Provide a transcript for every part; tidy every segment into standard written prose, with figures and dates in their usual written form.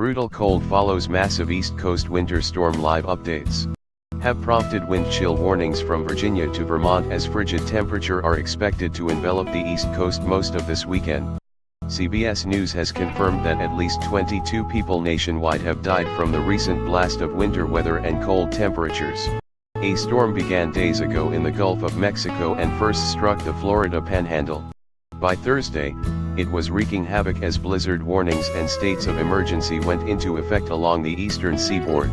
Brutal cold follows massive East Coast winter storm. Live updates have prompted wind chill warnings from Virginia to Vermont as frigid temperature are expected to envelop the East Coast most of this weekend. CBS News has confirmed that at least 22 people nationwide have died from the recent blast of winter weather and cold temperatures. A storm began days ago in the Gulf of Mexico and first struck the Florida Panhandle. By Thursday, it was wreaking havoc as blizzard warnings and states of emergency went into effect along the eastern seaboard.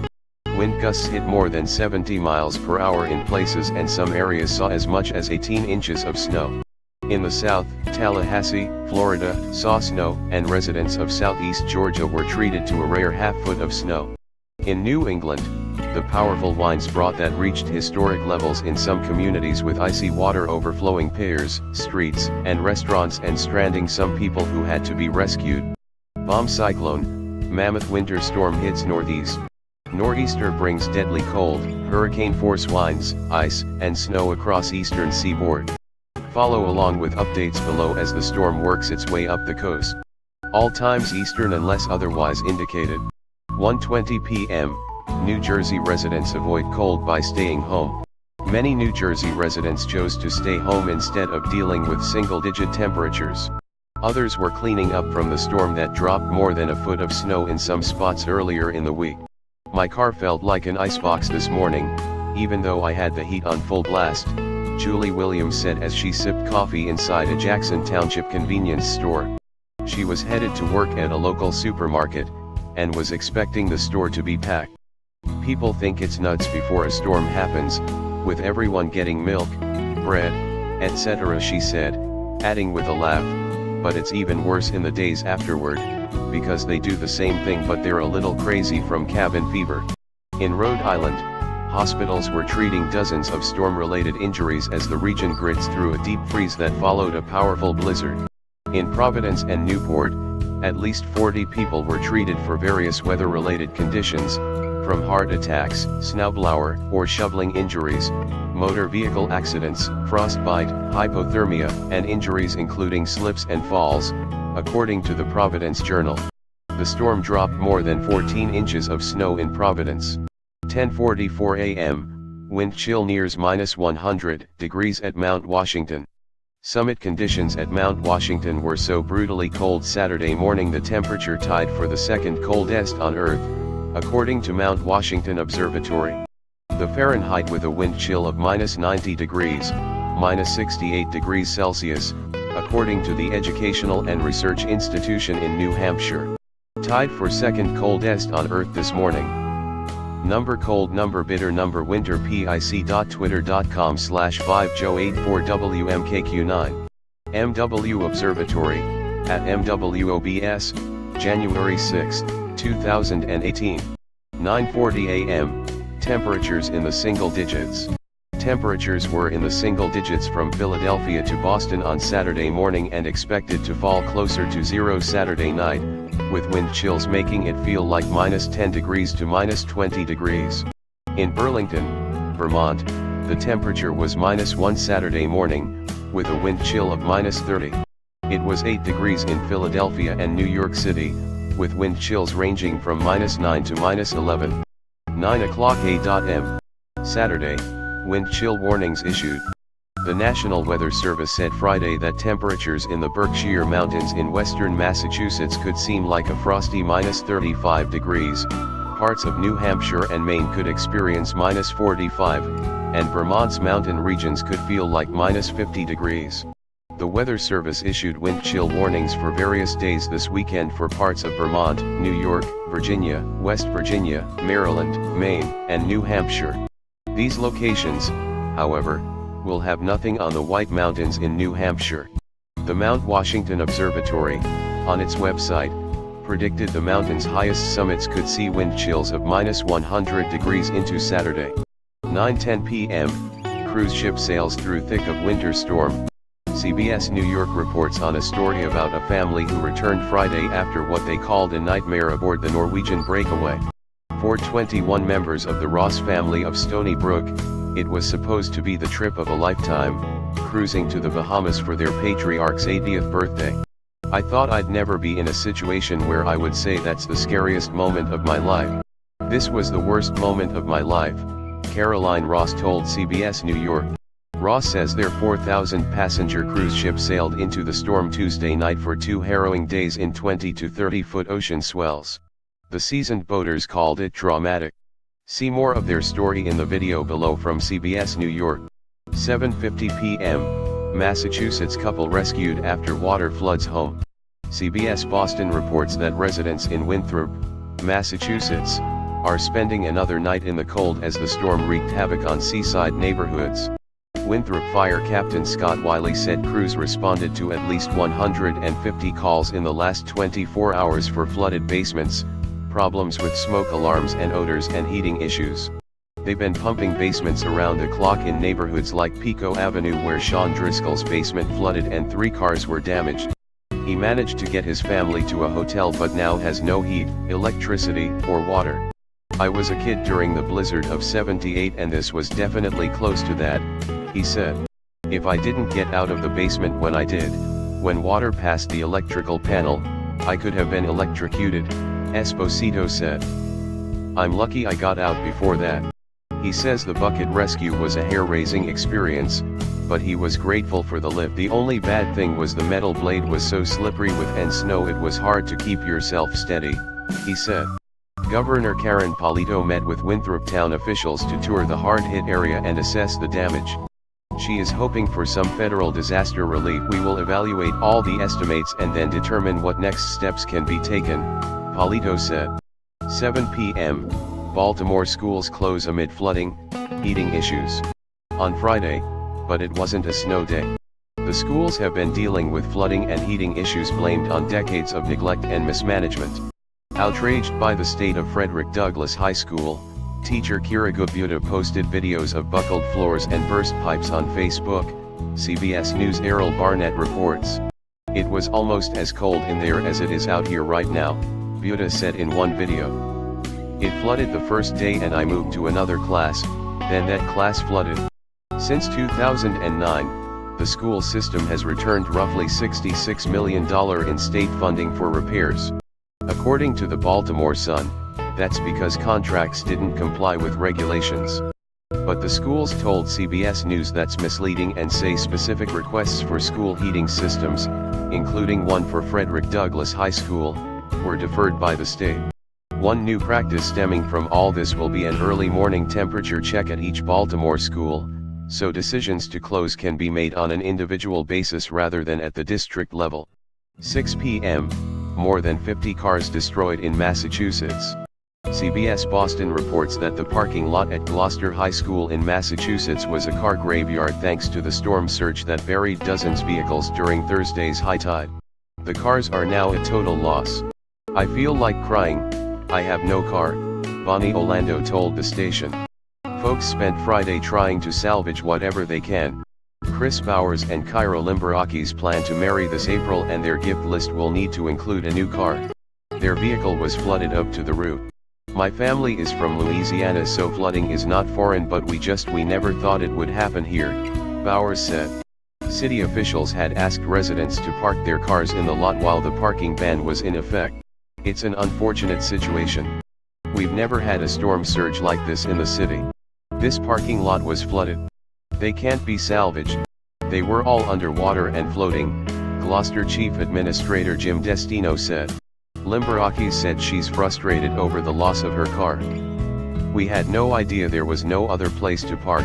Wind gusts hit more than 70 miles per hour in places, and some areas saw as much as 18 inches of snow. In the south, Tallahassee, Florida, saw snow, and residents of southeast Georgia were treated to a rare half-foot of snow. In New England, the powerful winds brought-that reached historic levels in some communities, with icy water overflowing piers, streets, and restaurants and stranding some people who had to be rescued. Bomb cyclone, Mammoth winter storm hits Northeast. Nor'easter brings deadly cold, hurricane-force winds, ice, and snow across Eastern Seaboard. Follow along with updates below as the storm works its way up the coast. All times Eastern unless otherwise indicated. 1:20 p.m. New Jersey residents avoid cold by staying home. Many New Jersey residents chose to stay home instead of dealing with single-digit temperatures. Others were cleaning up from the storm that dropped more than a foot of snow in some spots earlier in the week. My car felt like an icebox this morning, even though I had the heat on full blast, Julie Williams said as she sipped coffee inside a Jackson Township convenience store. She was headed to work at a local supermarket, and was expecting the store to be packed. People think it's nuts before a storm happens, with everyone getting milk, bread, etc., she said, adding with a laugh, but it's even worse in the days afterward, because they do the same thing but they're a little crazy from cabin fever. In Rhode Island, hospitals were treating dozens of storm-related injuries as the region grits through a deep freeze that followed a powerful blizzard. In Providence and Newport, at least 40 people were treated for various weather-related conditions, from heart attacks, snowblower or shoveling injuries, motor vehicle accidents, frostbite, hypothermia, and injuries including slips and falls, according to the Providence Journal. The storm dropped more than 14 inches of snow in Providence. 10:44 a.m., wind chill nears -100 degrees at Mount Washington. Summit conditions at Mount Washington were so brutally cold Saturday morning the temperature tied for the second coldest on Earth, according to Mount Washington Observatory. The Fahrenheit, with a wind chill of -90 degrees, -68 degrees Celsius, according to the Educational and Research Institution in New Hampshire. Tied for second coldest on Earth this morning. Number cold, number bitter, number winter. pic.twitter.com/5joe84wmkq9. MW Observatory, at MWOBS, January 6, 2018. 9:40 a.m., temperatures in the single digits. Temperatures were in the single digits from Philadelphia to Boston on Saturday morning and expected to fall closer to zero Saturday night, with wind chills making it feel like -10 degrees to -20 degrees. In Burlington, Vermont, the temperature was -1 Saturday morning, with a wind chill of -30. It was 8 degrees in Philadelphia and New York City, with wind chills ranging from -9 to -11. 9 o'clock a.m. Saturday, wind chill warnings issued. The National Weather Service said Friday that temperatures in the Berkshire Mountains in western Massachusetts could seem like a frosty -35 degrees, parts of New Hampshire and Maine could experience -45, and Vermont's mountain regions could feel like -50 degrees. The Weather Service issued wind chill warnings for various days this weekend for parts of Vermont, New York, Virginia, West Virginia, Maryland, Maine, and New Hampshire. These locations, however, will have nothing on the White Mountains in New Hampshire. The Mount Washington Observatory, on its website, predicted the mountain's highest summits could see wind chills of -100 degrees into Saturday. 9:10 p.m., cruise ship sails through thick of winter storm. CBS New York reports on a story about a family who returned Friday after what they called a nightmare aboard the Norwegian breakaway. For 21 members of the Ross family of Stony Brook, it was supposed to be the trip of a lifetime, cruising to the Bahamas for their patriarch's 80th birthday. I thought I'd never be in a situation where I would say that's the scariest moment of my life. This was the worst moment of my life, Caroline Ross told CBS New York. Ross says their 4,000-passenger cruise ship sailed into the storm Tuesday night for 2 harrowing days in 20 to 30-foot ocean swells. The seasoned boaters called it dramatic. See more of their story in the video below from CBS New York. 7:50 p.m. Massachusetts couple rescued after water floods home. CBS Boston reports that residents in Winthrop, Massachusetts, are spending another night in the cold as the storm wreaked havoc on seaside neighborhoods. Winthrop Fire Captain Scott Wiley said crews responded to at least 150 calls in the last 24 hours for flooded basements, problems with smoke alarms and odors and heating issues. They've been pumping basements around the clock in neighborhoods like Pico Avenue where Sean Driscoll's basement flooded and 3 cars were damaged. He managed to get his family to a hotel but now has no heat, electricity, or water. I was a kid during the blizzard of '78 and this was definitely close to that, he said. If I didn't get out of the basement when I did, when water passed the electrical panel, I could have been electrocuted, Esposito said. I'm lucky I got out before that. He says the bucket rescue was a hair-raising experience, but he was grateful for the lift. The only bad thing was the metal blade was so slippery with snow it was hard to keep yourself steady, he said. Governor Karen Polito met with Winthrop town officials to tour the hard-hit area and assess the damage. She is hoping for some federal disaster relief. We will evaluate all the estimates and then determine what next steps can be taken, Polito said. 7 p.m. Baltimore schools close amid flooding, heating issues. On Friday, but it wasn't a snow day. The schools have been dealing with flooding and heating issues blamed on decades of neglect and mismanagement. Outraged by the state of Frederick Douglass High School, teacher Kira Gubuta posted videos of buckled floors and burst pipes on Facebook, CBS News' Errol Barnett reports. It was almost as cold in there as it is out here right now, Buta said in one video. It flooded the first day and I moved to another class, then that class flooded. Since 2009, the school system has returned roughly $66 million in state funding for repairs. According to the Baltimore Sun, that's because contracts didn't comply with regulations. But the schools told CBS News that's misleading and say specific requests for school heating systems, including one for Frederick Douglass High School, were deferred by the state. One new practice stemming from all this will be an early morning temperature check at each Baltimore school, so decisions to close can be made on an individual basis rather than at the district level. 6 p.m. More than 50 cars destroyed in Massachusetts. CBS Boston reports that the parking lot at Gloucester High School in Massachusetts was a car graveyard thanks to the storm surge that buried dozens of vehicles during Thursday's high tide. The cars are now a total loss. I feel like crying, I have no car, Bonnie Orlando told the station. Folks spent Friday trying to salvage whatever they can. Chris Bowers and Kyra Limberakis plan to marry this April and their gift list will need to include a new car. Their vehicle was flooded up to the roof. My family is from Louisiana so flooding is not foreign but we never thought it would happen here, Bowers said. City officials had asked residents to park their cars in the lot while the parking ban was in effect. It's an unfortunate situation. We've never had a storm surge like this in the city. This parking lot was flooded. They can't be salvaged. They were all underwater and floating, Gloucester Chief Administrator Jim Destino said. Limberakis said she's frustrated over the loss of her car. We had no idea there was no other place to park.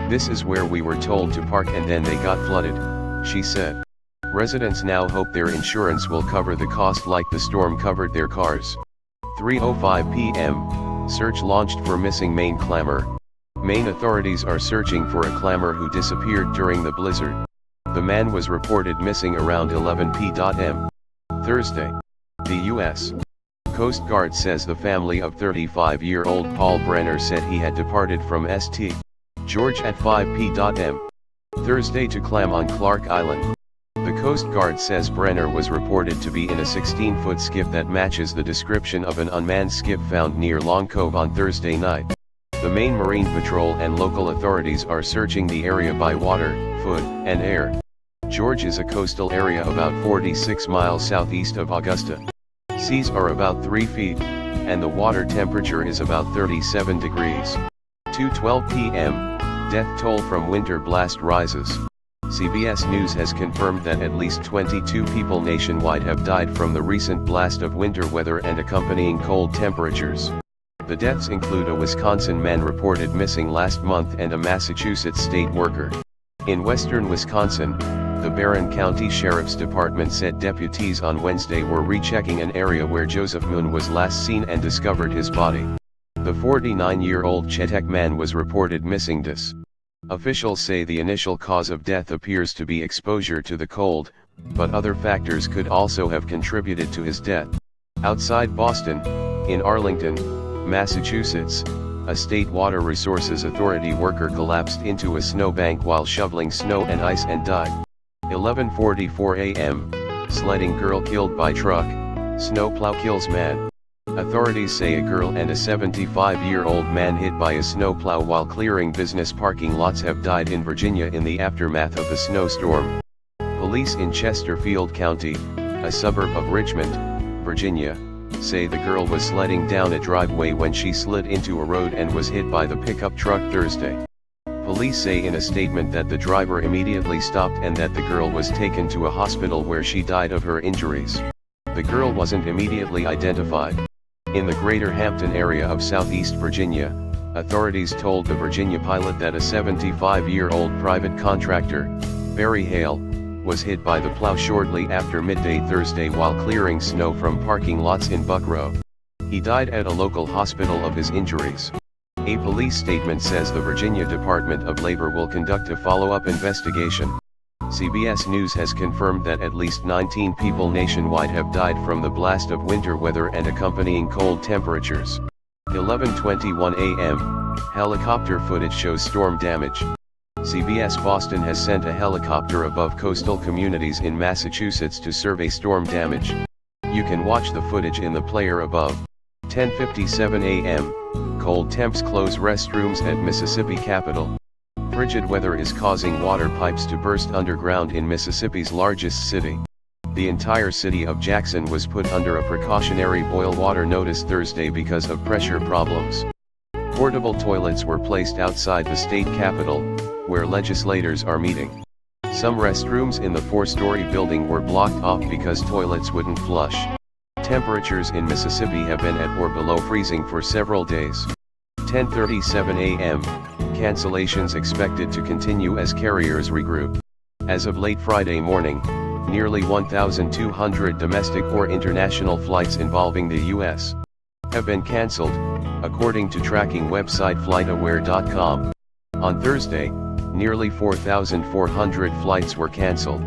This is where we were told to park and then they got flooded, she said. Residents now hope their insurance will cover the cost like the storm covered their cars. 3:05 p.m. Search launched for missing Maine clamor. Maine authorities are searching for a clamor who disappeared during the blizzard. The man was reported missing around 11 p.m. Thursday. The U.S. Coast Guard says the family of 35-year-old Paul Brenner said he had departed from St. George at 5 p.m. Thursday to clam on Clark Island. The Coast Guard says Brenner was reported to be in a 16-foot skiff that matches the description of an unmanned skiff found near Long Cove on Thursday night. The Maine Marine Patrol and local authorities are searching the area by water, foot, and air. George is a coastal area about 46 miles southeast of Augusta. Seas are about 3 feet, and the water temperature is about 37 degrees. 2:12 p.m., death toll from winter blast rises. CBS News has confirmed that at least 22 people nationwide have died from the recent blast of winter weather and accompanying cold temperatures. The deaths include a Wisconsin man reported missing last month and a Massachusetts state worker. In western Wisconsin, the Barron County Sheriff's Department said deputies on Wednesday were rechecking an area where Joseph Moon was last seen and discovered his body. The 49-year-old Chetek man was reported missing. Officials say the initial cause of death appears to be exposure to the cold, but other factors could also have contributed to his death. Outside Boston, in Arlington, Massachusetts, a state water resources authority worker collapsed into a snowbank while shoveling snow and ice and died. 11:44 a.m., sledding girl killed by truck, snowplow kills man. Authorities say a girl and a 75-year-old man hit by a snowplow while clearing business parking lots have died in Virginia in the aftermath of the snowstorm. Police in Chesterfield County, a suburb of Richmond, Virginia, say the girl was sledding down a driveway when she slid into a road and was hit by the pickup truck Thursday. Police say in a statement that the driver immediately stopped and that the girl was taken to a hospital where she died of her injuries. The girl wasn't immediately identified. In the Greater Hampton area of southeast Virginia, authorities told the Virginia Pilot that a 75-year-old private contractor, Barry Hale, was hit by the plow shortly after midday Thursday while clearing snow from parking lots in Buckrow. He died at a local hospital of his injuries. A police statement says the Virginia Department of Labor will conduct a follow-up investigation. CBS News has confirmed that at least 19 people nationwide have died from the blast of winter weather and accompanying cold temperatures. 11:21 a.m., helicopter footage shows storm damage. CBS Boston has sent a helicopter above coastal communities in Massachusetts to survey storm damage. You can watch the footage in the player above. 10:57 a.m., cold temps close restrooms at Mississippi Capitol. Frigid weather is causing water pipes to burst underground in Mississippi's largest city. The entire city of Jackson was put under a precautionary boil water notice Thursday because of pressure problems. Portable toilets were placed outside the state capitol, where legislators are meeting. Some restrooms in the 4-story building were blocked off because toilets wouldn't flush. Temperatures in Mississippi have been at or below freezing for several days. 10:37 a.m., cancellations expected to continue as carriers regroup. As of late Friday morning, nearly 1,200 domestic or international flights involving the U.S. have been canceled, according to tracking website flightaware.com. On Thursday, nearly 4,400 flights were canceled.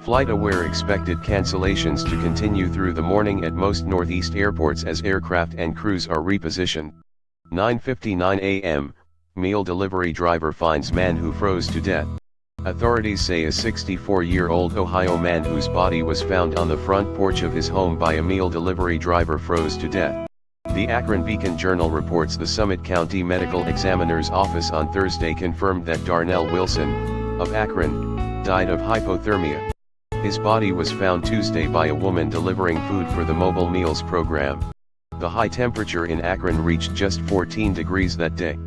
FlightAware expected cancellations to continue through the morning at most Northeast airports as aircraft and crews are repositioned. 9:59 a.m., meal delivery driver finds man who froze to death. Authorities say a 64-year-old Ohio man whose body was found on the front porch of his home by a meal delivery driver froze to death. The Akron Beacon Journal reports the Summit County Medical Examiner's Office on Thursday confirmed that Darnell Wilson, of Akron, died of hypothermia. His body was found Tuesday by a woman delivering food for the mobile meals program. The high temperature in Akron reached just 14 degrees that day.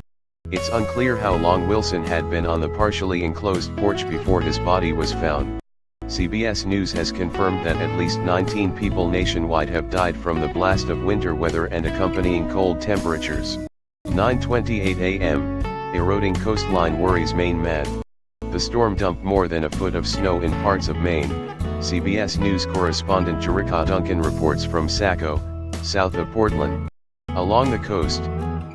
It's unclear how long Wilson had been on the partially enclosed porch before his body was found. CBS News has confirmed that at least 19 people nationwide have died from the blast of winter weather and accompanying cold temperatures. 9:28 a.m., eroding coastline worries Maine man. The storm dumped more than a foot of snow in parts of Maine. CBS News correspondent Jericka Duncan reports from Saco, south of Portland. Along the coast,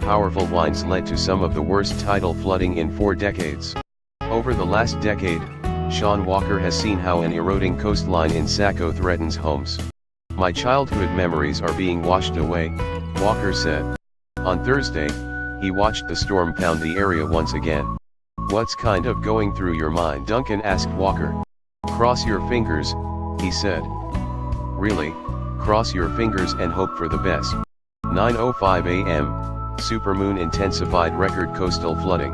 powerful winds led to some of the worst tidal flooding in 4 decades. Over the last decade, Sean Walker has seen how an eroding coastline in Saco threatens homes. "My childhood memories are being washed away," Walker said. On Thursday, he watched the storm pound the area once again. "What's kind of going through your mind?" Duncan asked Walker. "Cross your fingers," he said. "Really? Cross your fingers and hope for the best." 9:05 a.m., supermoon intensified record coastal flooding.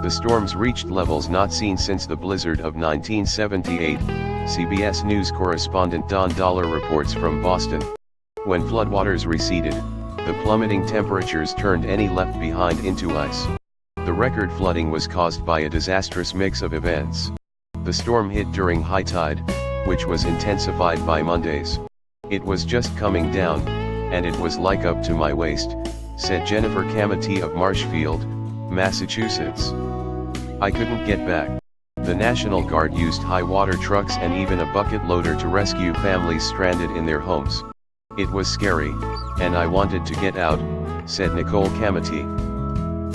The storms reached levels not seen since the blizzard of 1978, CBS News correspondent Don Dollar reports from Boston. When floodwaters receded, the plummeting temperatures turned any left behind into ice. The record flooding was caused by a disastrous mix of events. The storm hit during high tide, which was intensified by Mondays. It was just coming down, and it was like up to my waist, said Jennifer Camati of Marshfield, Massachusetts. I couldn't get back. The National Guard used high water trucks and even a bucket loader to rescue families stranded in their homes. It was scary, and I wanted to get out, said Nicole Camati.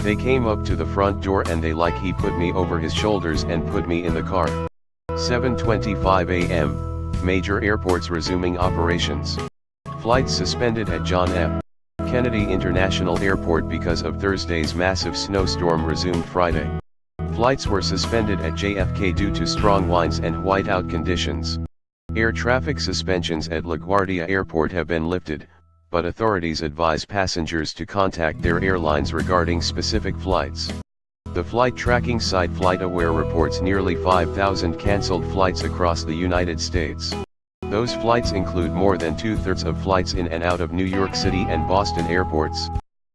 They came up to the front door and he put me over his shoulders and put me in the car. 7:25 a.m., major airports resuming operations. Flights suspended at John F. Kennedy International Airport because of Thursday's massive snowstorm resumed Friday. Flights were suspended at JFK due to strong winds and whiteout conditions. Air traffic suspensions at LaGuardia Airport have been lifted, but authorities advise passengers to contact their airlines regarding specific flights. The flight tracking site FlightAware reports nearly 5,000 canceled flights across the United States. Those flights include more than 2/3 of flights in and out of New York City and Boston airports.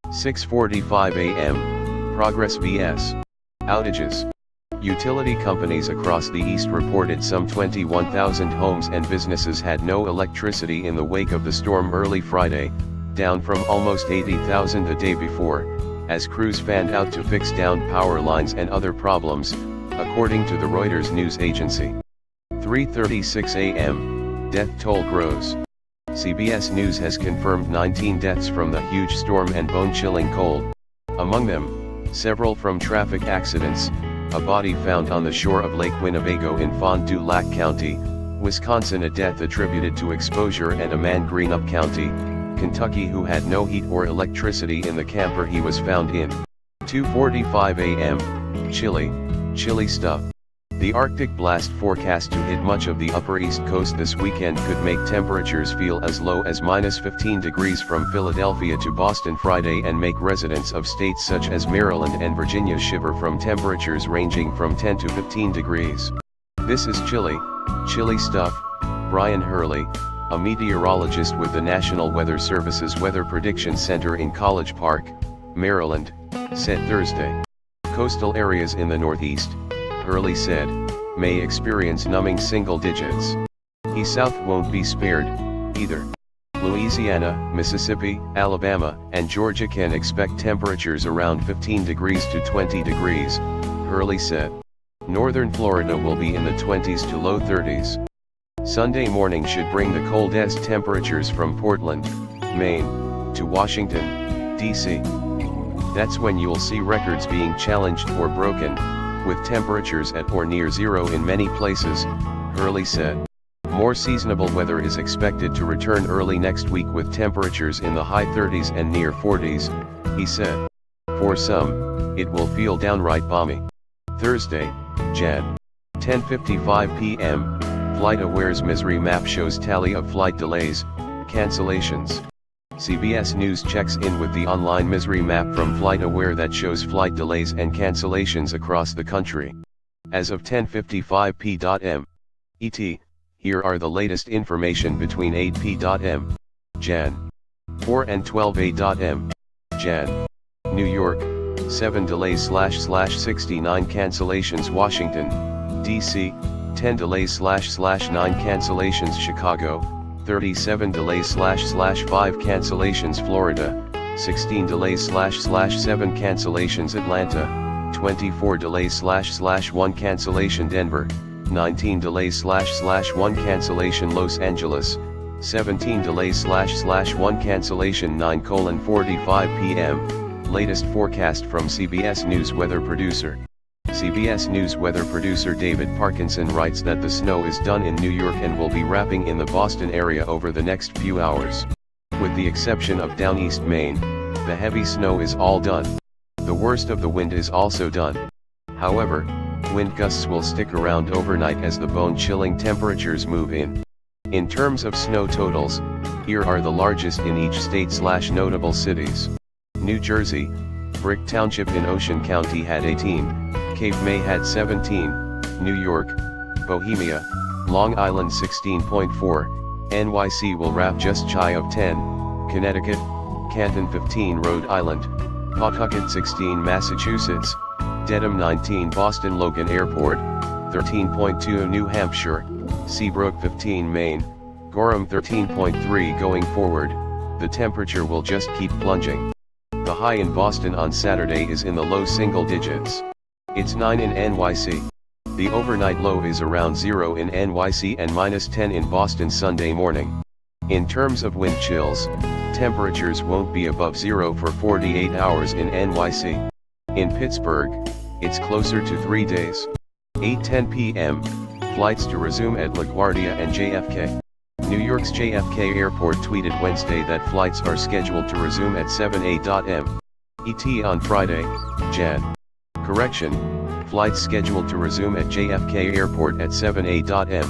6:45 a.m., Progress vs. Outages. Utility companies across the East reported some 21,000 homes and businesses had no electricity in the wake of the storm early Friday, down from almost 80,000 the day before, as crews fanned out to fix downed power lines and other problems, according to the Reuters news agency. 3:36 a.m., death toll grows. CBS News has confirmed 19 deaths from the huge storm and bone-chilling cold. Among them, several from traffic accidents, a body found on the shore of Lake Winnebago in Fond du Lac County, Wisconsin, a death attributed to exposure, and a man Greenup County, Kentucky, who had no heat or electricity in the camper he was found in. 2:45 a.m., chilly stuff. The Arctic blast forecast to hit much of the upper East Coast this weekend could make temperatures feel as low as -15 degrees from Philadelphia to Boston Friday and make residents of states such as Maryland and Virginia shiver from temperatures ranging from 10 to 15 degrees. This is chilly stuff, Brian Hurley, a meteorologist with the National Weather Service's Weather Prediction Center in College Park, Maryland, said Thursday. Coastal areas in the Northeast, Hurley said, may experience numbing single digits. He South won't be spared, either. Louisiana, Mississippi, Alabama, and Georgia can expect temperatures around 15 degrees to 20 degrees, Hurley said. Northern Florida will be in the 20s to low 30s. Sunday morning should bring the coldest temperatures from Portland, Maine, to Washington, D.C. That's when you'll see records being challenged or broken, with temperatures at or near zero in many places, Hurley said. More seasonable weather is expected to return early next week with temperatures in the high 30s and near 40s, he said. For some, it will feel downright balmy. Thursday, Jan. 10:55 p.m., FlightAware's misery map shows tally of flight delays, cancellations. CBS News checks in with the online misery map from FlightAware that shows flight delays and cancellations across the country. As of 10:55 p.m. ET, here are the latest information between 8 p.m. Jan. 4 and 12 a.m. Jan. New York, 7 delays/69 cancellations. Washington, D.C., 10 delays/9 cancellations. Chicago, 37 delays/5 cancellations. Florida, 16 delays/7 cancellations. Atlanta, 24 delays/1 cancellation. Denver, 19 delays/1 cancellation. Los Angeles, 17 delays/1 cancellation. 9:45 p.m., latest forecast from CBS News weather producer. CBS News weather producer David Parkinson writes that the snow is done in New York and will be wrapping in the Boston area over the next few hours. With the exception of down East Maine, the heavy snow is all done. The worst of the wind is also done. However, wind gusts will stick around overnight as the bone-chilling temperatures move in. In terms of snow totals, here are the largest in each state/notable cities. New Jersey, Brick Township in Ocean County had 18, Cape May had 17, New York, Bohemia, Long Island 16.4, NYC will wrap just shy of 10, Connecticut, Canton 15 Rhode Island, Pawtucket 16 Massachusetts, Dedham 19 Boston Logan Airport, 13.2 New Hampshire, Seabrook 15 Maine, Gorham 13.3 going forward, the temperature will just keep plunging. The high in Boston on Saturday is in the low single digits. It's 9 in NYC. The overnight low is around 0 in NYC and -10 in Boston Sunday morning. In terms of wind chills, temperatures won't be above 0 for 48 hours in NYC. In Pittsburgh, it's closer to 3 days. 8:10 p.m., flights to resume at LaGuardia and JFK. New York's JFK Airport tweeted Wednesday that flights are scheduled to resume at 7:00 ET on Friday, Jan. Correction, flights scheduled to resume at JFK Airport at 7:00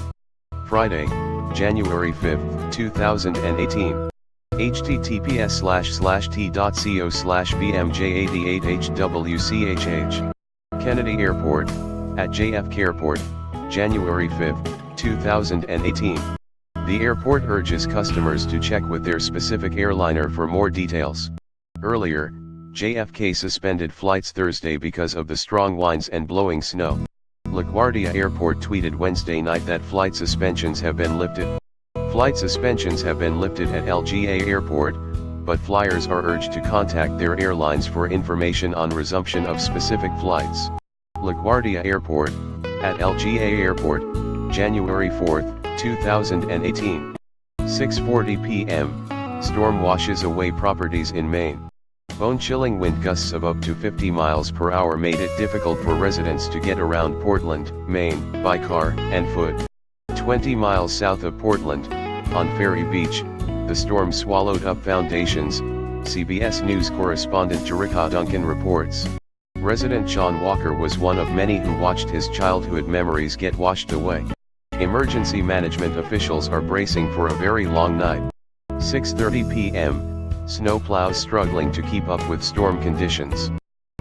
Friday, January 5, 2018. https://t.co/bmj88hwchh. Kennedy Airport, at JFK Airport, January 5, 2018. The airport urges customers to check with their specific airliner for more details. Earlier, JFK suspended flights Thursday because of the strong winds and blowing snow. LaGuardia Airport tweeted Wednesday night that flight suspensions have been lifted. Flight suspensions have been lifted at LGA Airport, but flyers are urged to contact their airlines for information on resumption of specific flights. LaGuardia Airport, at LGA Airport, January 4, 2018. 6:40 p.m., storm washes away properties in Maine. Bone-chilling wind gusts of up to 50 miles per hour made it difficult for residents to get around Portland, Maine, by car and foot. 20 miles south of Portland, on Ferry Beach, the storm swallowed up foundations, CBS News correspondent Jericka Duncan reports. Resident Sean Walker was one of many who watched his childhood memories get washed away. Emergency management officials are bracing for a very long night. 6:30 p.m., snowplows struggling to keep up with storm conditions.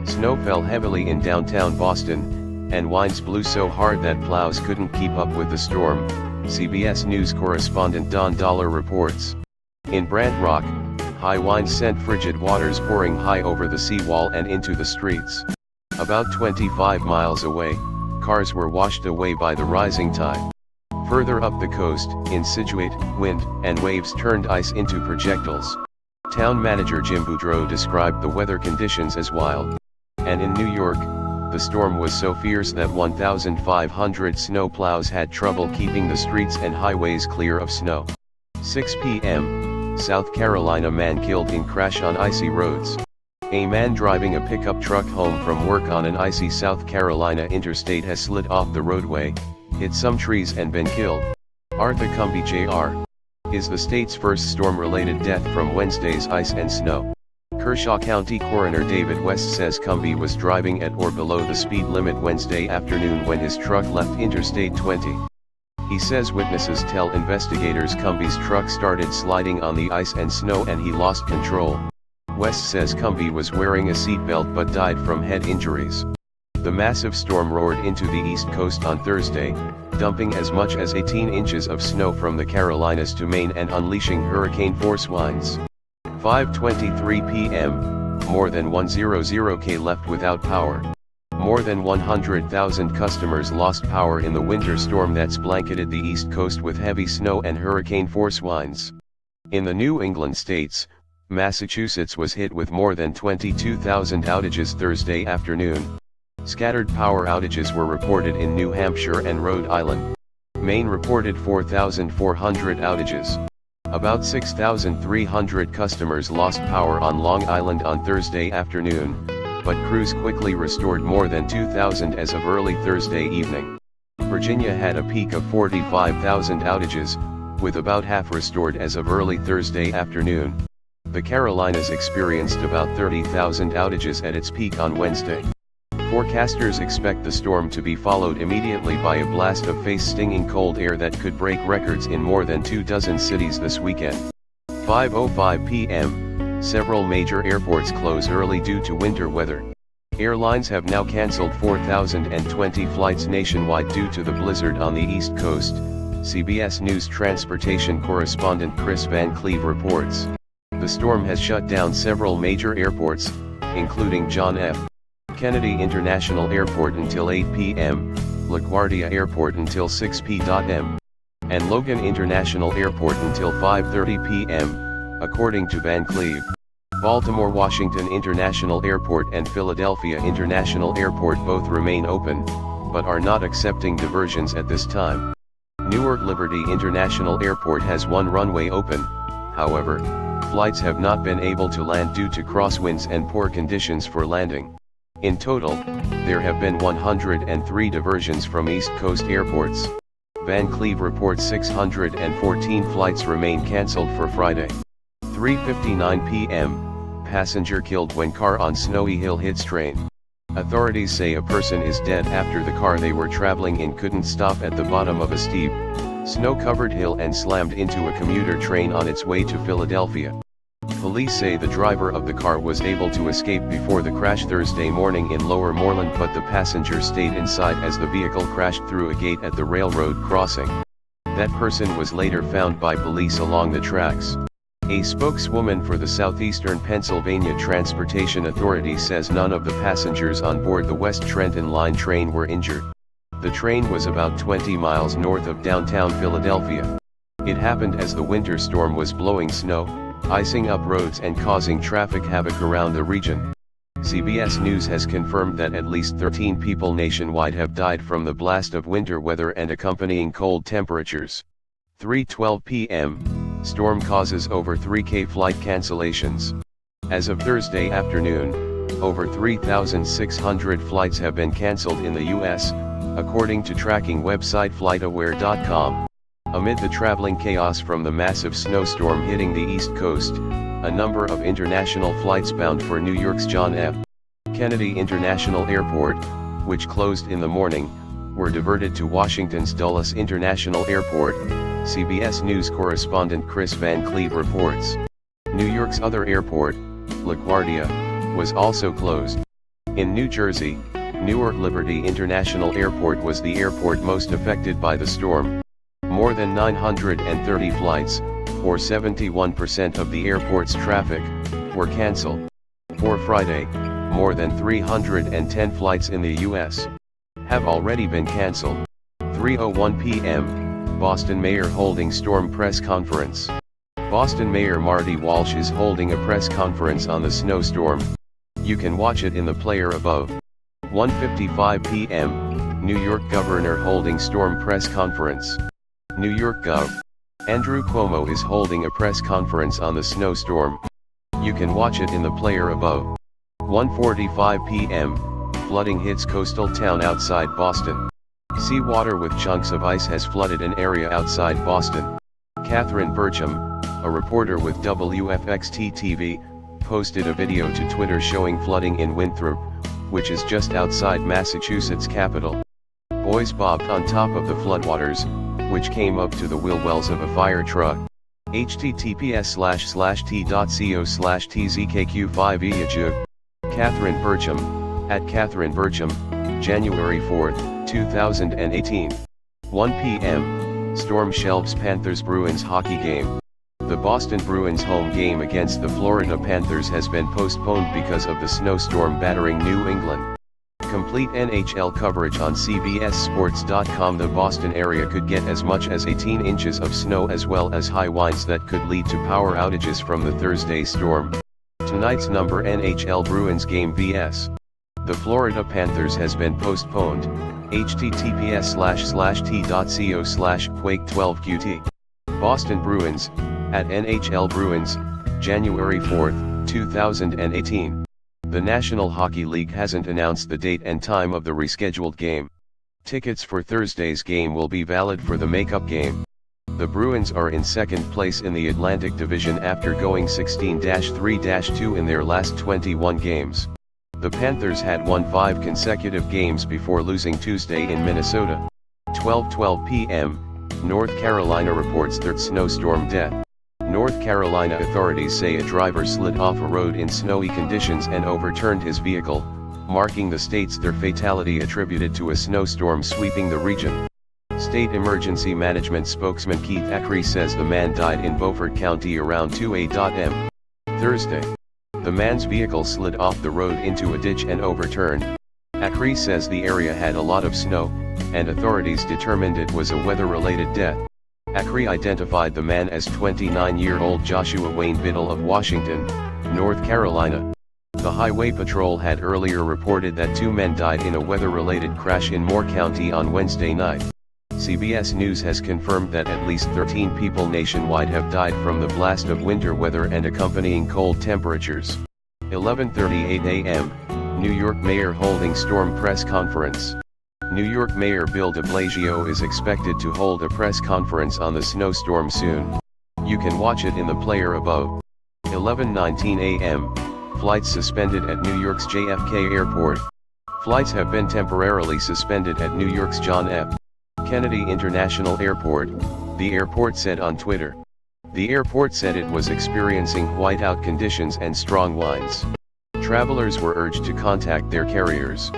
Snow fell heavily in downtown Boston, and winds blew so hard that plows couldn't keep up with the storm, CBS News correspondent Don Dollar reports. In Brant Rock, high winds sent frigid waters pouring high over the seawall and into the streets. About 25 miles away, cars were washed away by the rising tide. Further up the coast, in Scituate, wind and waves turned ice into projectiles. Town manager Jim Boudreau described the weather conditions as wild. And in New York, the storm was so fierce that 1,500 snowplows had trouble keeping the streets and highways clear of snow. 6 p.m., South Carolina man killed in crash on icy roads. A man driving a pickup truck home from work on an icy South Carolina interstate has slid off the roadway, hit some trees and been killed. Arthur Cumbie Jr. is the state's first storm-related death from Wednesday's ice and snow. Kershaw County Coroner David West says Cumbie was driving at or below the speed limit Wednesday afternoon when his truck left Interstate 20. He says witnesses tell investigators Cumbie's truck started sliding on the ice and snow and he lost control. West says Cumbie was wearing a seatbelt but died from head injuries. The massive storm roared into the East Coast on Thursday, dumping as much as 18 inches of snow from the Carolinas to Maine and unleashing hurricane-force winds. 5:23 p.m., more than 100K left without power. More than 100,000 customers lost power in the winter storm that's blanketed the East Coast with heavy snow and hurricane-force winds. In the New England states, Massachusetts was hit with more than 22,000 outages Thursday afternoon. Scattered power outages were reported in New Hampshire and Rhode Island. Maine reported 4,400 outages. About 6,300 customers lost power on Long Island on Thursday afternoon, but crews quickly restored more than 2,000 as of early Thursday evening. Virginia had a peak of 45,000 outages, with about half restored as of early Thursday afternoon. The Carolinas experienced about 30,000 outages at its peak on Wednesday. Forecasters expect the storm to be followed immediately by a blast of face-stinging cold air that could break records in more than 24 cities this weekend. 5:05 p.m., several major airports close early due to winter weather. Airlines have now canceled 4,020 flights nationwide due to the blizzard on the East Coast, CBS News transportation correspondent Chris Van Cleve reports. The storm has shut down several major airports, including John F. Kennedy International Airport until 8 p.m., LaGuardia Airport until 6 p.m., and Logan International Airport until 5:30 p.m., according to Van Cleve. Baltimore Washington International Airport and Philadelphia International Airport both remain open, but are not accepting diversions at this time. Newark Liberty International Airport has one runway open, however, flights have not been able to land due to crosswinds and poor conditions for landing. In total, there have been 103 diversions from East Coast airports. Van Cleve reports 614 flights remain canceled for Friday. 3:59 p.m., passenger killed when car on Snowy Hill hits train. Authorities say a person is dead after the car they were traveling in couldn't stop at the bottom of a steep, snow-covered hill and slammed into a commuter train on its way to Philadelphia. Police say the driver of the car was able to escape before the crash Thursday morning in Lower Moreland, but the passenger stayed inside as the vehicle crashed through a gate at the railroad crossing. That person was later found by police along the tracks. A spokeswoman for the Southeastern Pennsylvania Transportation Authority says none of the passengers on board the West Trenton Line train were injured. The train was about 20 miles north of downtown Philadelphia. It happened as the winter storm was blowing snow, icing up roads and causing traffic havoc around the region. CBS News has confirmed that at least 13 people nationwide have died from the blast of winter weather and accompanying cold temperatures. 3:12 p.m., storm causes over 3K flight cancellations. As of Thursday afternoon, over 3,600 flights have been canceled in the U.S., according to tracking website flightaware.com. Amid the traveling chaos from the massive snowstorm hitting the East Coast, a number of international flights bound for New York's John F. Kennedy International Airport, which closed in the morning, were diverted to Washington's Dulles International Airport, CBS News correspondent Chris Van Cleve reports. New York's other airport, LaGuardia, was also closed. In New Jersey, Newark Liberty International Airport was the airport most affected by the storm. More than 930 flights, or 71% of the airport's traffic, were canceled. For Friday, more than 310 flights in the U.S. have already been canceled. 3:01 p.m., Boston Mayor holding storm press conference. Boston Mayor Marty Walsh is holding a press conference on the snowstorm. You can watch it in the player above. 1:55 p.m., New York Governor holding storm press conference. New York Gov. Andrew Cuomo is holding a press conference on the snowstorm. You can watch it in the player above. 1:45 p.m., flooding hits coastal town outside Boston. Seawater with chunks of ice has flooded an area outside Boston. Catherine Burcham, a reporter with WFXT-TV, posted a video to Twitter showing flooding in Winthrop, which is just outside Massachusetts' capital. Boys bobbed on top of the floodwaters, which came up to the wheel wells of a fire truck. https://t.co/tzkq5eajug. Catherine Burcham, at Catherine Burcham, January 4, 2018. 1 p.m., storm shelves Panthers Bruins hockey game. The Boston Bruins home game against the Florida Panthers has been postponed because of the snowstorm battering New England. Complete NHL coverage on CBSSports.com. The Boston area could get as much as 18 inches of snow as well as high winds that could lead to power outages from the Thursday storm. Tonight's number NHL Bruins game vs. the Florida Panthers has been postponed. https://t.co/quake12qt. Boston Bruins, at NHL Bruins, January 4, 2018. The National Hockey League hasn't announced the date and time of the rescheduled game. Tickets for Thursday's game will be valid for the makeup game. The Bruins are in second place in the Atlantic Division after going 16-3-2 in their last 21 games. The Panthers had won 5 consecutive games before losing Tuesday in Minnesota. 12:12 p.m., North Carolina reports third snowstorm death. North Carolina authorities say a driver slid off a road in snowy conditions and overturned his vehicle, marking the state's third fatality attributed to a snowstorm sweeping the region. State Emergency Management spokesman Keith Acree says the man died in Beaufort County around 2 a.m. Thursday. The man's vehicle slid off the road into a ditch and overturned. Acree says the area had a lot of snow, and authorities determined it was a weather-related death. Acree identified the man as 29-year-old Joshua Wayne Biddle of Washington, North Carolina. The Highway Patrol had earlier reported that 2 men died in a weather-related crash in Moore County on Wednesday night. CBS News has confirmed that at least 13 people nationwide have died from the blast of winter weather and accompanying cold temperatures. 11:38 a.m., New York Mayor holding storm press conference. New York Mayor Bill de Blasio is expected to hold a press conference on the snowstorm soon. You can watch it in the player above. 11:19 a.m., flights suspended at New York's JFK Airport. Flights have been temporarily suspended at New York's John F. Kennedy International Airport, the airport said on Twitter. The airport said it was experiencing whiteout conditions and strong winds. Travelers were urged to contact their carriers.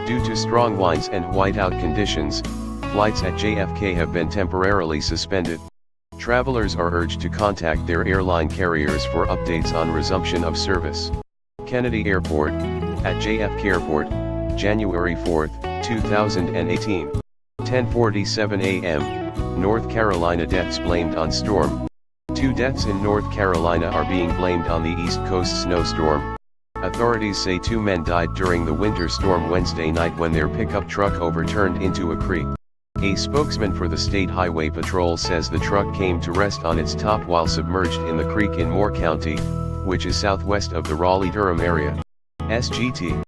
Due to strong winds and whiteout conditions, flights at JFK have been temporarily suspended. Travelers are urged to contact their airline carriers for updates on resumption of service. Kennedy Airport, at JFK Airport, January 4, 2018. 10:47 a.m., North Carolina deaths blamed on storm. 2 deaths in North Carolina are being blamed on the East Coast snowstorm. Authorities say 2 men died during the winter storm Wednesday night when their pickup truck overturned into a creek. A spokesman for the State Highway Patrol says the truck came to rest on its top while submerged in the creek in Moore County, which is southwest of the Raleigh-Durham area. SGT.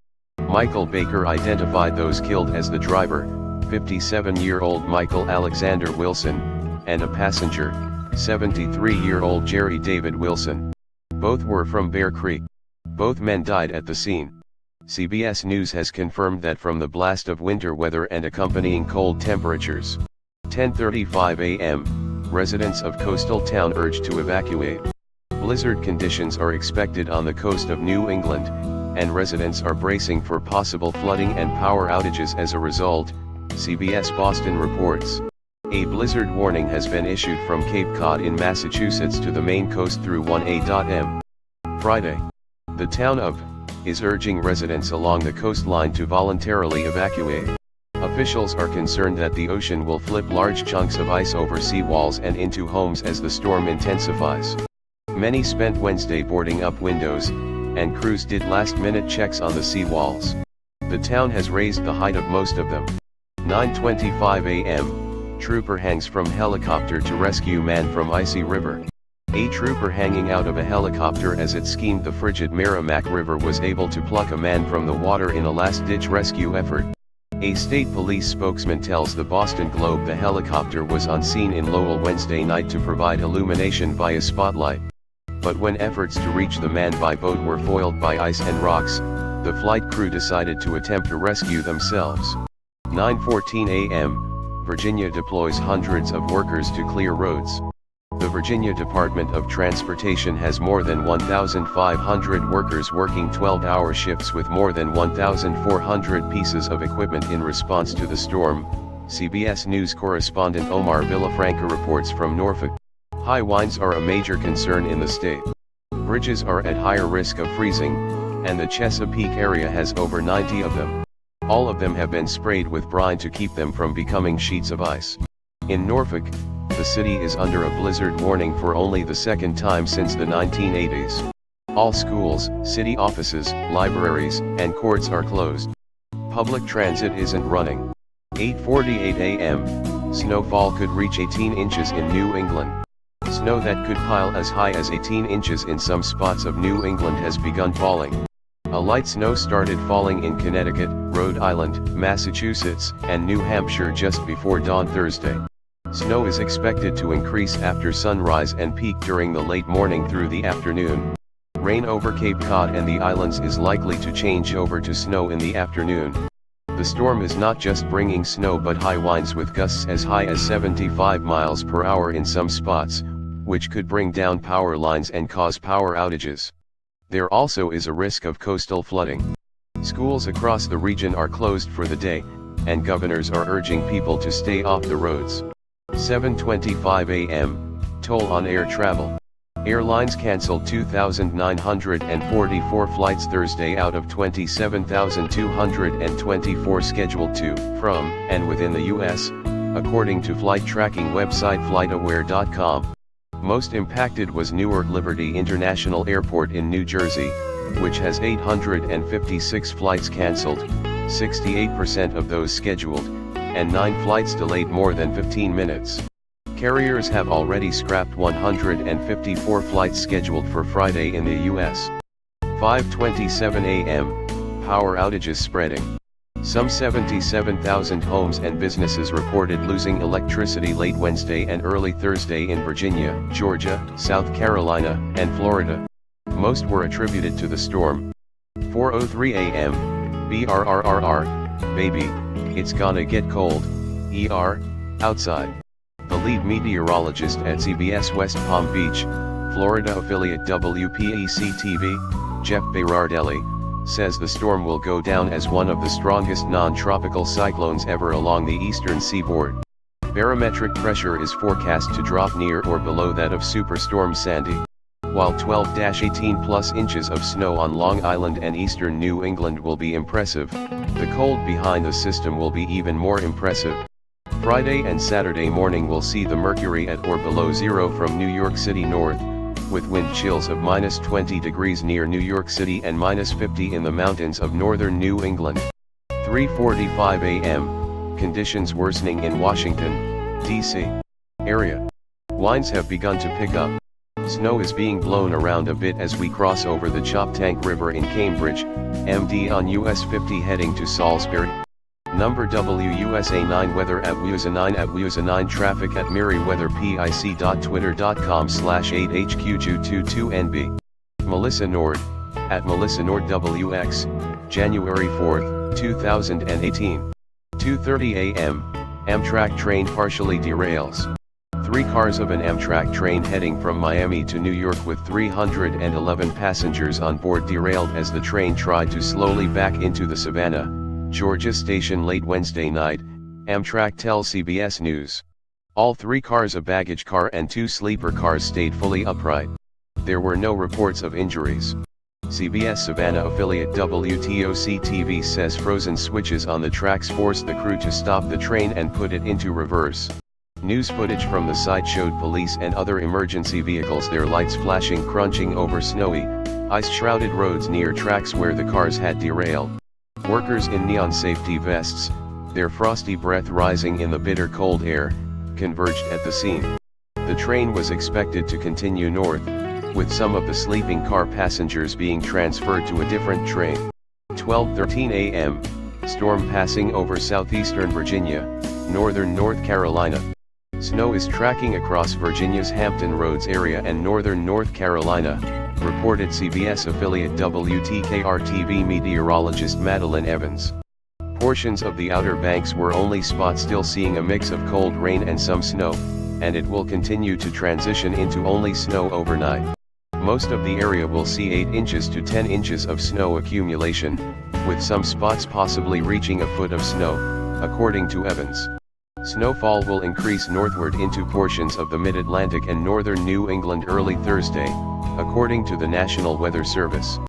Michael Baker identified those killed as the driver, 57-year-old Michael Alexander Wilson, and a passenger, 73-year-old Jerry David Wilson. Both were from Bear Creek. Both men died at the scene. CBS News has confirmed that from the blast of winter weather and accompanying cold temperatures. 10:35 a.m., residents of coastal town urged to evacuate. Blizzard conditions are expected on the coast of New England, and residents are bracing for possible flooding and power outages as a result, CBS Boston reports. A blizzard warning has been issued from Cape Cod in Massachusetts to the Maine coast through 1 a.m. Friday. The town of is urging residents along the coastline to voluntarily evacuate. Officials are concerned that the ocean will flip large chunks of ice over seawalls and into homes as the storm intensifies. Many spent Wednesday boarding up windows, and crews did last-minute checks on the seawalls. The town has raised the height of most of them. 9:25 a.m., trooper hangs from helicopter to rescue man from icy river. A trooper hanging out of a helicopter as it schemed the frigid Merrimack River was able to pluck a man from the water in a last-ditch rescue effort. A state police spokesman tells the Boston Globe the helicopter was on scene in Lowell Wednesday night to provide illumination via spotlight. But when efforts to reach the man by boat were foiled by ice and rocks, the flight crew decided to attempt to rescue themselves. 9:14 a.m., Virginia deploys hundreds of workers to clear roads. The Virginia Department of Transportation has more than 1,500 workers working 12-hour shifts with more than 1,400 pieces of equipment in response to the storm, CBS News correspondent Omar Villafranca reports from Norfolk. High winds are a major concern in the state. Bridges are at higher risk of freezing, and the Chesapeake area has over 90 of them. All of them have been sprayed with brine to keep them from becoming sheets of ice. In Norfolk, the city is under a blizzard warning for only the second time since the 1980s. All schools, city offices, libraries, and courts are closed. Public transit isn't running. 8:48 a.m., snowfall could reach 18 inches in New England. Snow that could pile as high as 18 inches in some spots of New England has begun falling. A light snow started falling in Connecticut, Rhode Island, Massachusetts, and New Hampshire just before dawn Thursday. Snow is expected to increase after sunrise and peak during the late morning through the afternoon. Rain over Cape Cod and the islands is likely to change over to snow in the afternoon. The storm is not just bringing snow but high winds with gusts as high as 75 miles per hour in some spots, which could bring down power lines and cause power outages. There also is a risk of coastal flooding. Schools across the region are closed for the day, and governors are urging people to stay off the roads. 7:25 a.m., toll on air travel. Airlines canceled 2,944 flights Thursday out of 27,224 scheduled to, from, and within the U.S., according to flight tracking website FlightAware.com. Most impacted was Newark Liberty International Airport in New Jersey, which has 856 flights canceled, 68% of those scheduled, and 9 flights delayed more than 15 minutes. Carriers have already scrapped 154 flights scheduled for Friday in the U.S. 5:27 a.m., power outages spreading. Some 77,000 homes and businesses reported losing electricity late Wednesday and early Thursday in Virginia, Georgia, South Carolina, and Florida. Most were attributed to the storm. 4:03 a.m., BRRRR, baby, it's gonna get cold, outside. The lead meteorologist at CBS West Palm Beach, Florida affiliate WPEC-TV, Jeff Berardelli, says the storm will go down as one of the strongest non-tropical cyclones ever along the eastern seaboard. Barometric pressure is forecast to drop near or below that of Superstorm Sandy. While 12-18+ inches of snow on Long Island and eastern New England will be impressive, the cold behind the system will be even more impressive. Friday and Saturday morning will see the mercury at or below zero from New York City north, with wind chills of -20 degrees near New York City and -50 in the mountains of northern New England. 3:45 a.m., conditions worsening in Washington, D.C. area. Winds have begun to pick up. Snow is being blown around a bit as we cross over the Choptank River in Cambridge, MD on US 50 heading to Salisbury. Number WUSA 9 weather at WUSA 9 at WUSA 9 traffic at meriweatherpic.twitter.com/8HQJ22NB. Melissa Nord, at Melissa Nord WX, January 4, 2018. 2:30 a.m., Amtrak train partially derails. 3 cars of an Amtrak train heading from Miami to New York with 311 passengers on board derailed as the train tried to slowly back into the Savannah, Georgia station late Wednesday night, Amtrak tells CBS News. All 3 cars, a baggage car and 2 sleeper cars, stayed fully upright. There were no reports of injuries. CBS Savannah affiliate WTOC-TV says frozen switches on the tracks forced the crew to stop the train and put it into reverse. News footage from the site showed police and other emergency vehicles, their lights flashing, crunching over snowy, ice-shrouded roads near tracks where the cars had derailed. Workers in neon safety vests, their frosty breath rising in the bitter cold air, converged at the scene. The train was expected to continue north, with some of the sleeping car passengers being transferred to a different train. 12:13 a.m., storm passing over southeastern Virginia, northern North Carolina. Snow is tracking across Virginia's Hampton Roads area and northern North Carolina, reported CBS affiliate WTKR-TV meteorologist Madeline Evans. Portions of the Outer Banks were only spots, still seeing a mix of cold rain and some snow, and it will continue to transition into only snow overnight. Most of the area will see 8 inches to 10 inches of snow accumulation, with some spots possibly reaching a foot of snow, according to Evans. Snowfall will increase northward into portions of the mid-Atlantic and northern New England early Thursday, according to the National Weather Service.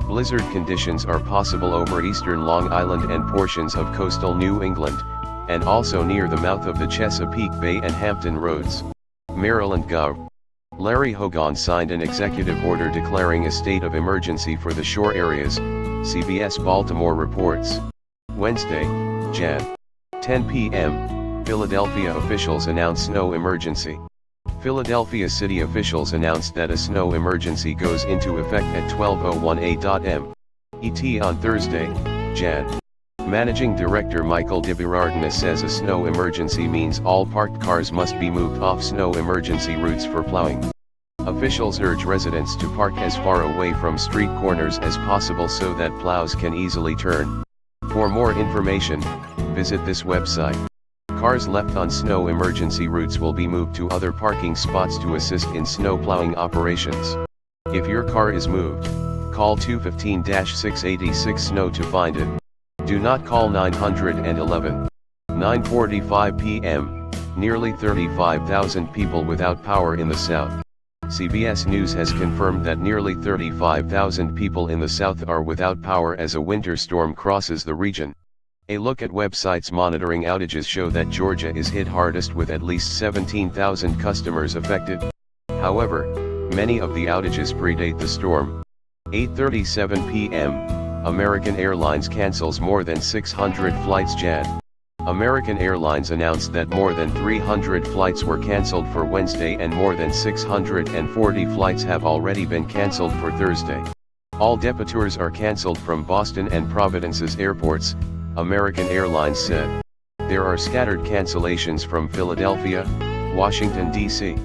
Blizzard conditions are possible over eastern Long Island and portions of coastal New England, and also near the mouth of the Chesapeake Bay and Hampton Roads. Maryland Gov. Larry Hogan signed an executive order declaring a state of emergency for the shore areas, CBS Baltimore reports. Wednesday, Jan. 10 p.m., Philadelphia officials announce snow emergency. Philadelphia city officials announced that a snow emergency goes into effect at 12:01 a.m. ET on Thursday, Jan. Managing Director Michael DeBerardina says a snow emergency means all parked cars must be moved off snow emergency routes for plowing. Officials urge residents to park as far away from street corners as possible so that plows can easily turn. For more information, visit this website. Cars left on snow emergency routes will be moved to other parking spots to assist in snow plowing operations. If your car is moved, Call 215-686 snow to find it. Do not call 911. 9:45 p.m. Nearly 35,000 people without power in the South. CBS News has confirmed that nearly 35,000 people in the South are without power as a winter storm crosses the region. A look at websites monitoring outages show that Georgia is hit hardest with at least 17,000 customers affected. However, many of the outages predate the storm. 8:37 p.m. American Airlines cancels more than 600 flights. JAD. American Airlines announced that more than 300 flights were canceled for Wednesday and more than 640 flights have already been canceled for Thursday. All departures are canceled from Boston and Providence's airports, American Airlines said. There are scattered cancellations from Philadelphia, Washington, D.C.,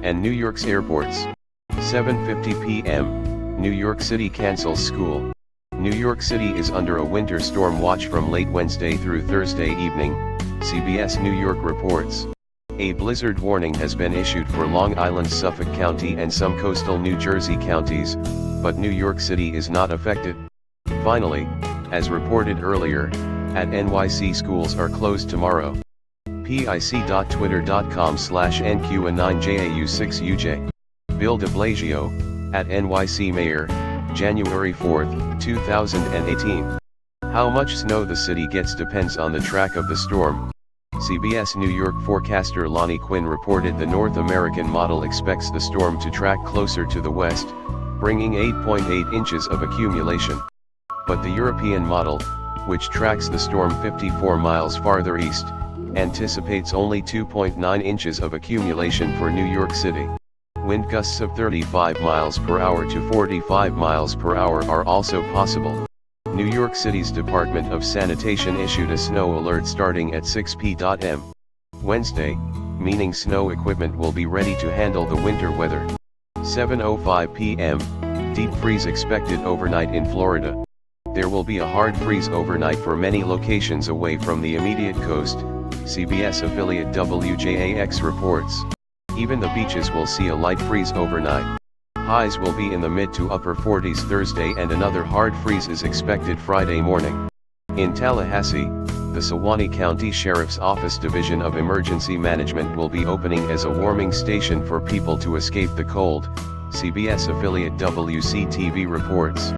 and New York's airports. 7:50 p.m. New York City cancels school. New York City is under a winter storm watch from late Wednesday through Thursday evening, CBS New York reports. A blizzard warning has been issued for Long Island, Suffolk County and some coastal New Jersey counties, but New York City is not affected. Finally, as reported earlier, at NYC schools are closed tomorrow. pic.twitter.com/NQ9JAU6UJ. Bill de Blasio, at NYC Mayor, January 4, 2018. How much snow the city gets depends on the track of the storm. CBS New York forecaster Lonnie Quinn reported the North American model expects the storm to track closer to the west, bringing 8.8 inches of accumulation. But the European model, which tracks the storm 54 miles farther east, anticipates only 2.9 inches of accumulation for New York City. Wind gusts of 35 miles per hour to 45 miles per hour are also possible. New York City's Department of Sanitation issued a snow alert starting at 6 p.m. Wednesday, meaning snow equipment will be ready to handle the winter weather. 7:05 p.m. Deep freeze expected overnight in Florida. There will be a hard freeze overnight for many locations away from the immediate coast, CBS affiliate WJAX reports. Even the beaches will see a light freeze overnight. Highs will be in the mid to upper 40s Thursday and another hard freeze is expected Friday morning. In Tallahassee, the Sewanee County Sheriff's Office Division of Emergency Management will be opening as a warming station for people to escape the cold, CBS affiliate WCTV reports.